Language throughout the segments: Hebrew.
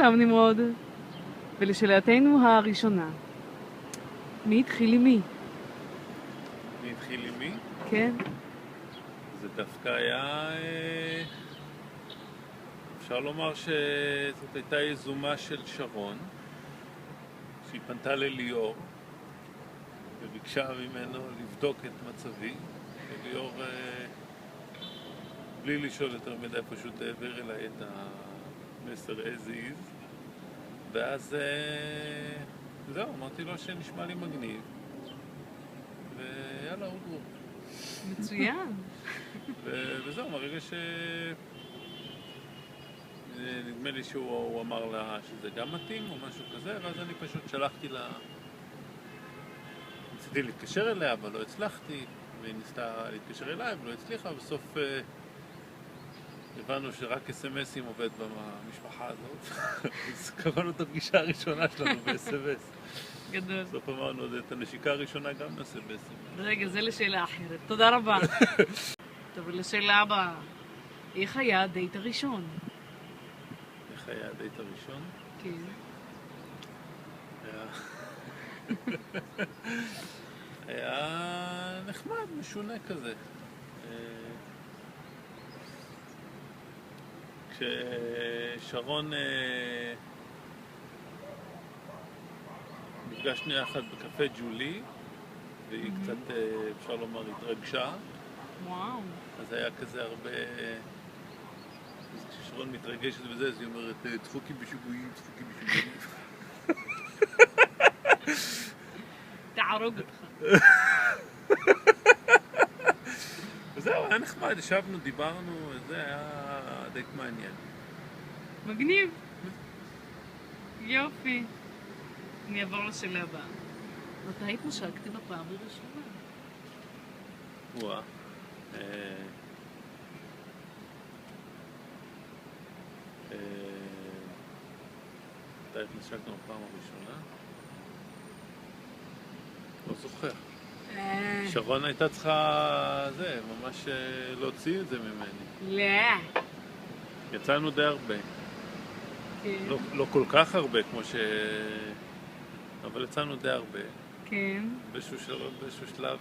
שלום נמרוד. ולשאלתנו הראשונה, מי התחיל עם מי? מי התחיל עם מי? כן. זה דווקא היה... אפשר לומר שזאת הייתה יזומה של שרון, שהיא פנתה לליאור וביקשה ממנו לבדוק את מצבי, וליאור בלי לשאול יותר מדי פשוט העביר אליי את המסר as is, ואז זהו, אמרתי לו שנשמע לי מגניב ויאללה, הוא מצוין. וזהו, מהרגע נדמה לי שהוא אמר לה שזה גם מתאים או משהו כזה, ואז אני פשוט שלחתי לה, ניסיתי להתקשר אליה אבל לא הצלחתי, והיא ניסתה להתקשר אליי ולא הצליחה, בסוף הבנו שרק אס-אמסים עובד במשפחה הזאת. אז קראנו את הפגישה הראשונה שלנו ב-אס-אמס. גדול. בסוף אמרנו, את הנשיקה הראשונה גם נעשה ב-אס-אמס. רגע, זה לשאלה אחרת. תודה רבה. טוב, לשאלה הבאה. איך היה הדייט הראשון? איך היה הדייט הראשון? כן. היה נחמד, משונה כזה. כששרון נפגשנו יחד בקפה ג'ולי, והיא קצת, אפשר לומר, התרגשה. וואו. אז היה כזה הרבה... כששרון מתרגשת וזה, אז היא אומרת, צחוקי בשיגועים, צחוקי בשיגועים. תערוג אותך. וזהו, היה נחמד, ישבנו, דיברנו, זה היה דייט מעניין. מגניב. יופי. אני אעבור לשאלה הבאה. מתי התנשקתם בפעם הראשונה? וואה. מתי התנשקנו בפעם הראשונה? לא זוכר. שרון הייתה צריכה, ממש להוציא את זה ממני. לא. יצאנו די הרבה. כן. לא כל כך הרבה כמו אבל יצאנו די הרבה. כן. באיזשהו שלב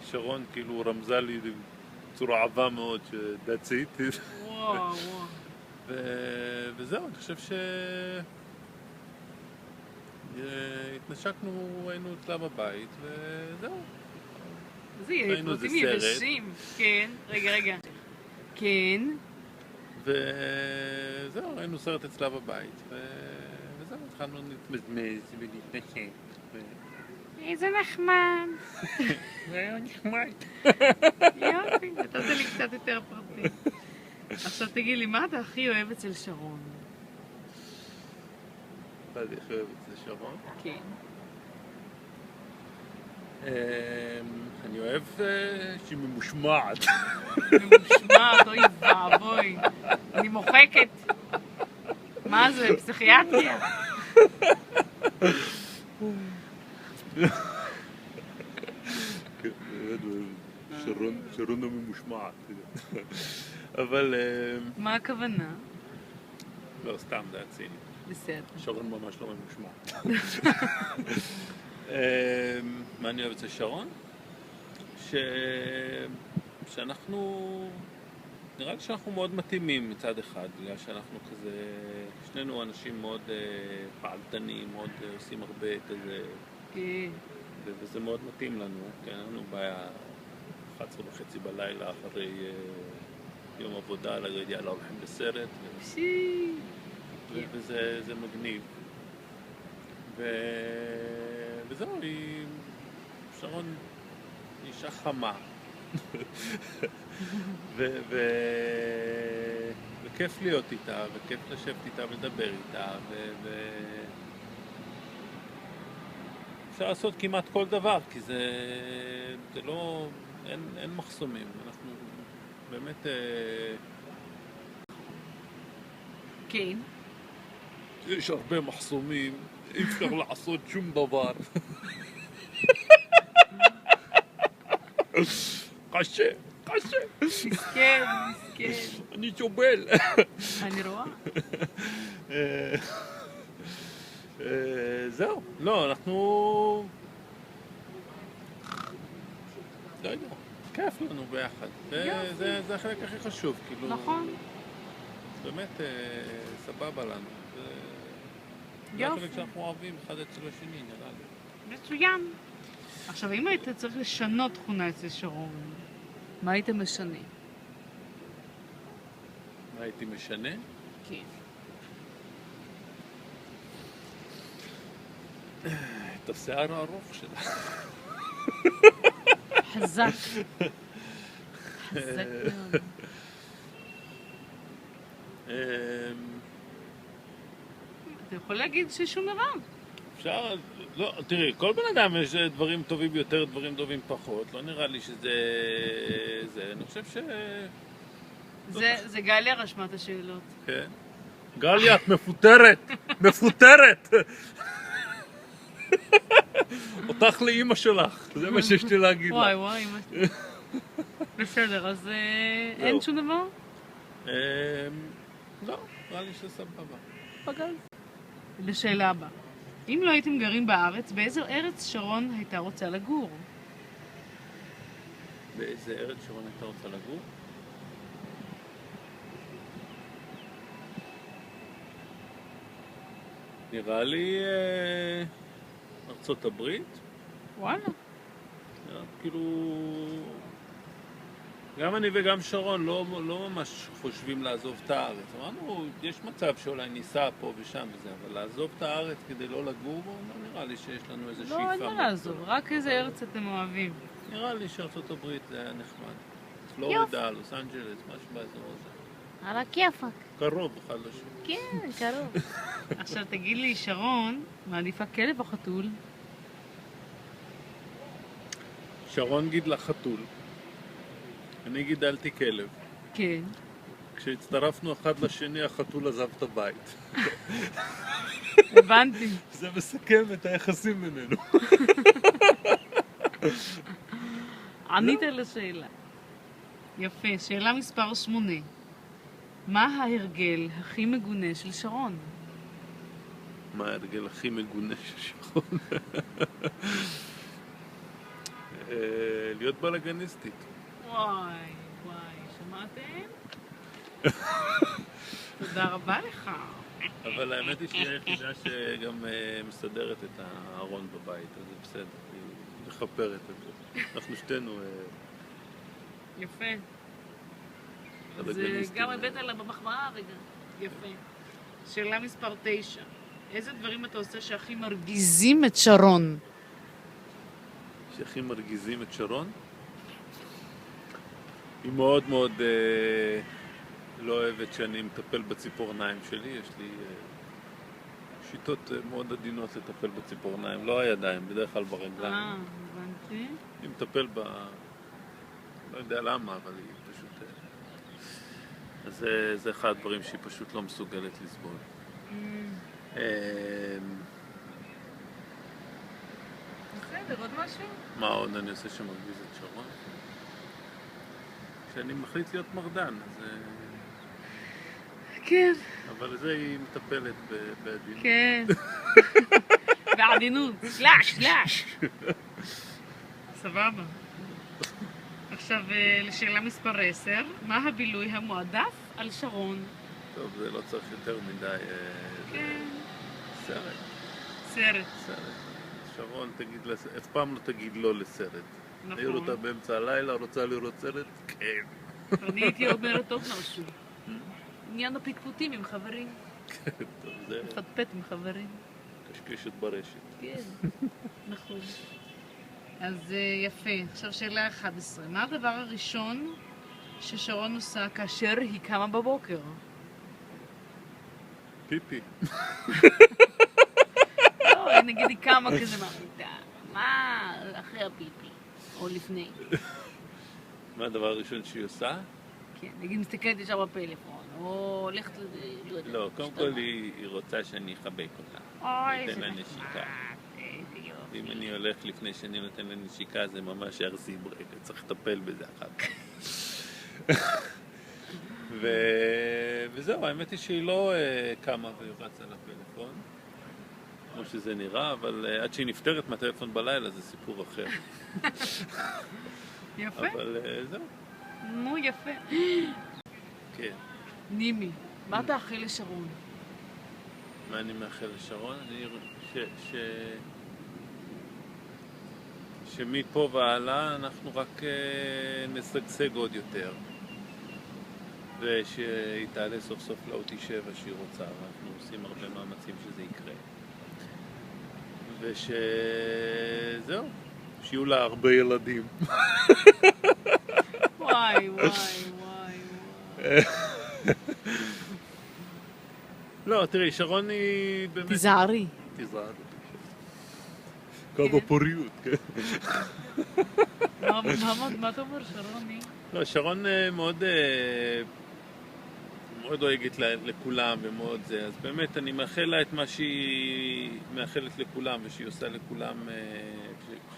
שרון כאילו רמזה לי בצורה עבה מאוד that's it. וואו. וזהו, אני חושב התנשקנו, היינו אצלה בבית, וזהו. זה יהיה פרטים יבשים. כן, רגע. כן. וזהו, היינו סרט אצלה בבית, וזהו, התחלנו להתמזמז ולהתנשק. איזה נחמד. זה היה נחמד. יופי, נתת לי קצת יותר פרטים. עכשיו תגיד לי, מה אתה הכי אוהב אצל שרון? מה זה הכי אוהב אצל שרון? כן. אני אוהב שהיא ממושמעת. ממושמעת, אוי ואבוי. אני מוחקת. מה זה, פסיכיאטריה? שרון הממושמעת. אבל... מה הכוונה? לא, סתם, זה הציני. בסדר. שרון ממש לא ממושמעת. מה אני אוהב אצל שרון? שאנחנו... נראה לי שאנחנו מאוד מתאימים מצד אחד, בגלל שאנחנו כזה... שנינו אנשים מאוד פעלתנים, מאוד עושים הרבה כזה... כן. וזה מאוד מתאים לנו, כי אנחנו בעיה 11:30 בלילה אחרי יום עבודה, להגיד יאללה הולכים לסרט. וזה מגניב. וזהו, שרון אישה חמה. וכיף להיות איתה, וכיף לשבת איתה ולדבר איתה, אפשר לעשות כמעט כל דבר, כי זה לא, אין מחסומים, אנחנו באמת... כן. יש הרבה מחסומים, אי אפשר לעשות שום דבר. קשה. קשה. מסכן, מסכן. אני שובל. אני רואה. זהו. לא, אנחנו... לא יודע. כיף לנו ביחד. זה החלק הכי חשוב. כאילו... נכון. באמת סבבה לנו. זה החלק שאנחנו אוהבים אחד אצל השני, נראה לי. מצוין. עכשיו, אם היית צריך לשנות תכונה אצל שרון, מה היית משנה? מה הייתי משנה? כן. את השיער הארוך שלה. חזק. חזק מאוד. אתה יכול להגיד ששום דבר. אפשר, לא, תראי, כל בן אדם יש דברים טובים יותר, דברים טובים פחות. לא נראה לי שזה... אני חושב ש... זה גליה רשמה את השאלות. כן. גליה, את מפוטרת! מפוטרת! אותך לאימא שלך, זה מה שיש לי להגיד לך. וואי וואי. בסדר, אז אין שום דבר? לא, נראה לי שסבבה. פגז. לשאלה הבאה. אם לא הייתם גרים בארץ, באיזו ארץ שרון הייתה רוצה לגור? באיזה ארץ שרון הייתה רוצה לגור? נראה לי ארצות הברית. וואלה. כאילו... גם אני וגם שרון לא ממש חושבים לעזוב את הארץ. אמרנו, יש מצב שאולי ניסע פה ושם וזה, אבל לעזוב את הארץ כדי לא לגור בו, לא נראה לי שיש לנו איזה שאיפה. לא, אין מה לעזוב, רק איזה ארץ אתם אוהבים. נראה לי שארצות הברית זה היה נחמד. פלורידה, לוס אנג'לס, משהו באזור הזה. על הכיפק. קרוב אחד לשני. כן, קרוב. עכשיו תגיד לי, שרון, מעדיפה כלב או חתול? שרון גידלה חתול. אני גידלתי כלב. כן. כשהצטרפנו אחד לשני, החתול עזב את הבית. הבנתי. זה מסכם את היחסים בינינו. ענית לשאלה. יפה, שאלה מספר 8. מה ההרגל הכי מגונה של שרון? מה ההרגל הכי מגונה של שרון? להיות בלגניסטית. וואי, וואי, שמעתם? תודה רבה לך. אבל האמת היא שהיא היחידה שגם מסדרת את הארון בבית, אז זה בסדר, היא מחפרת את זה. אנחנו שתינו... יפה. אז בלגניסטים. גם הבאת לה במחמאה רגע. יפה. שאלה מספר 9. איזה דברים אתה עושה שהכי מרגיזים את שרון? שהכי מרגיזים את שרון? היא מאוד מאוד לא אוהבת שאני מטפל בציפורניים שלי, יש לי שיטות מאוד עדינות לטפל בציפורניים, לא הידיים, בדרך כלל ברגליים. הבנתי. אני מטפל לא יודע למה, אבל היא פשוט... אז זה אחד הדברים שהיא פשוט לא מסוגלת לסבול. בסדר, עוד משהו? מה עוד אני עושה שמרגיז את שרון? כשאני מחליט להיות מרדן, אז... כן. אבל זה היא מטפלת בעדינות. כן. בעדינות. סלאש, סלאש. סבבה. עכשיו, לשאלה מספר 10. מה הבילוי המועדף על שרון? טוב, זה לא צריך יותר מדי... כן. סרט. סרט. שרון, אף פעם לא תגיד לא לסרט. נכון. העיר אותה באמצע הלילה, רוצה לראות סרט? כן. אני הייתי אומרת עוד משהו. עניין הפטפוטים עם חברים. טוב, זה פטפט עם חברים. קשקשת ברשת. כן, נכון. אז יפה. עכשיו שאלה 11. מה הדבר הראשון ששרון עושה כאשר היא קמה בבוקר? פיפי. לא, נגיד היא קמה כזה מהמיטה. מה אחרי הפיפי? או לפני? מה הדבר הראשון שהיא עושה? כן, נגיד מסתכלת ישר בפלאפון, או הולכת לזה, לא, קודם כל היא רוצה שאני אחבק אותה. אוי, נותן זה לה נחמד. נשיקה. איזה יופי. ואם אני הולך לפני שאני נותן לה נשיקה, זה ממש ארסי ברקע, צריך לטפל בזה אחר כך. וזהו, האמת היא שהיא לא קמה ורצה לפלאפון, כמו שזה נראה, אבל עד שהיא נפטרת מהטלפון בלילה זה סיפור אחר. יפה. אבל זהו. נו, יפה. כן. נימי, מה אתה מאחל לשרון? מה אני מאחל לשרון? שמפה והלאה אנחנו רק נשגשג עוד יותר. ושהיא תעלה סוף סוף לאותי 7 שהיא רוצה, ואנחנו עושים הרבה מאמצים שזה יקרה. ושזהו, שיהיו לה הרבה ילדים. וואי, וואי, וואי, וואי. לא, תראי, שרון היא באמת... תיזהרי. תיזהרי. כמה פוריות, כן. מה אתה אומר, שרוני? לא, שרון מאוד דואגת לכולם ומאוד זה, אז באמת אני מאחל לה את מה שהיא מאחלת לכולם ושהיא עושה לכולם,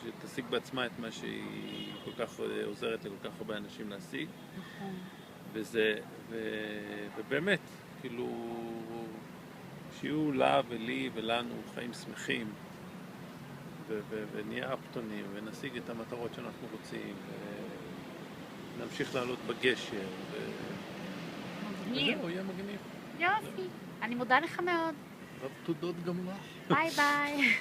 שתשיג בעצמה את מה שהיא כל כך עוזרת לכל כך הרבה אנשים להשיג. נכון. ובאמת, כאילו, שיהיו לה ולי ולנו חיים שמחים ונהיה אפטונים ונשיג את המטרות שאנחנו רוצים ונמשיך לעלות בגשר וזהו, יהיה מגניב. יופי, אני מודה לך מאוד. רב תודות גם לך. ביי ביי.